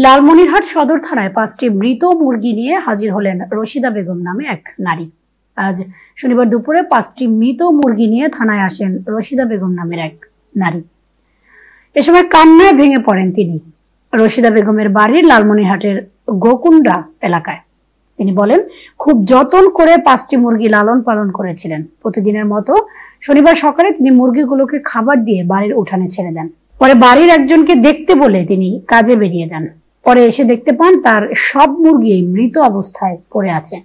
লালমনিরহাট সদর থানায় 5টি মৃত মুরগি নিয়ে হাজির হলেন রশিদা বেগম নামে এক নারী। আজ শনিবার দুপুরে 5টি মৃত মুরগি নিয়ে থানায় আসেন রশিদা বেগম নামের এক নারী। এ সময় কান্নায় ভেঙে পড়েন তিনি। রশিদা বেগমের বাড়ি লালমনিরহাটের গোকুন্ডা এলাকায়। তিনি বলেন, খুব যত্ন করে 5টি মুরগি লালন পালন করেছিলেন। প্রতিদিনের মতো শনিবার সকালে তিনি মুরগিগুলোকে খাবার দিয়ে বাড়ির উঠানে ছেড়ে দেন। পরে বাড়ির একজনকে দেখতে বলে তিনি কাজে বেরিয়ে যান। পরে এসে দেখতে পান তার সব মুরগি মৃত অবস্থায় পড়ে আছে।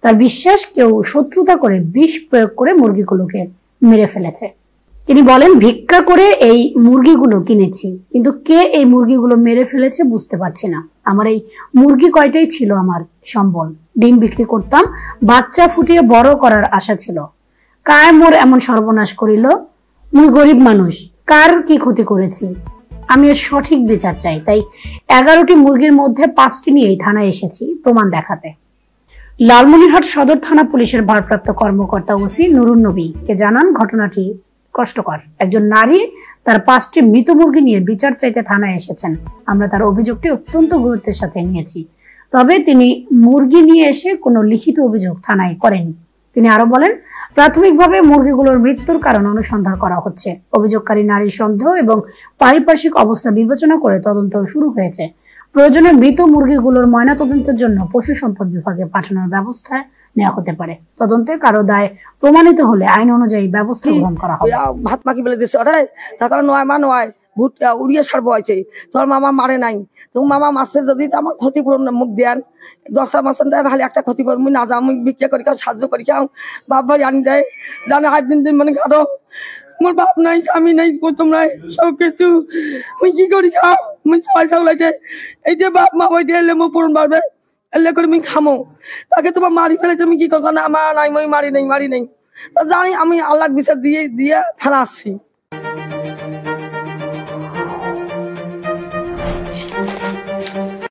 তার বিশ্বাস কেউ শত্রুতা করে বিষ প্রয়োগ করে মুরগিগুলোকে মেরে ফেলেছে। তিনি বলেন, ভিক্ষা করে এই মুরগিগুলো কিনেছি, কিন্তু কে এই মুরগিগুলো মেরে ফেলেছে বুঝতে পারছি না। আমার এই মুরগি কয়টাই ছিল আমার সম্বল। ডিম বিক্রি করতাম, বাচ্চা ফুটিয়ে বড় করার আশা ছিল। কার মোর এমন সর্বনাশ করিল? মুই গরিব মানুষ, কার কি ক্ষতি করেছি? আমি এর সঠিক বিচার চাই। তাই 11টি মুরগির মধ্যে 5টি নিয়েই থানায় এসেছি প্রমাণ দেখাতে। লালমনিরহাট সদর থানা পুলিশের ভারপ্রাপ্ত কর্মকর্তা ওসি নুরুন নবী কে জানান, ঘটনাটি কষ্টকর। একজন নারী তার 5টি মৃত মুরগি নিয়ে বিচার চাইতে থানায় এসেছেন। আমরা তার অভিযোগটি অত্যন্ত গুরুত্বের সাথে নিয়েছি। তবে তিনি মুরগি নিয়ে এসে কোনো লিখিত অভিযোগ থানায় করেননি। তিনি আরো বলেন, প্রাথমিকভাবে মুরগিগুলোর মৃত্যুর কারণ অনুসন্ধান করা হচ্ছে। অভিযোগকারী নারীর সন্দেহ এবং পারিপার্শ্বিক অবস্থা বিবেচনা করে তদন্ত শুরু হয়েছে। প্রয়োজনে মৃত মুরগিগুলোর ময়নাতদন্তের জন্য পশু সম্পদ বিভাগে পাঠানোর ব্যবস্থা নেওয়া হতে পারে। তদন্তে কারো দায় প্রমাণিত হলে আইন অনুযায়ী ব্যবস্থা গ্রহণ করা হবে। ভাত মাখি বলে দিচ্ছে ওটাই তার নয় মা নয় ভুট উড়িয়ে সারবো আছে। তোর মামা মারে নাই, তোমার মামা মারছে যদি আমার ক্ষতিপূরণ মুখ দেন 10টা মাস তাহলে একটা ক্ষতিপূরণ মুই না যাও, মুই বিক্রি করি খাও, সাহায্য করি খাও। বাপ ভাই আনি দেয়, জানে 8 দিন মানে খাটো। আমার বাপ নাই, স্বামী নাই, প্রথম নাই, সব কিছু মুই কি করি খাও। মুই সবাই সামলাইছে এই যে বাপ মা বই দিয়ে এলে মুখ পূরণ পারবে, এলে করে মুই খামো। তাকে তোমার মারি ফেলেছে, আমি কি কখন আমার নাই, মুই মারি নেই জানি। আমি আল্লাহ বিচার দিয়ে থানা আসছি।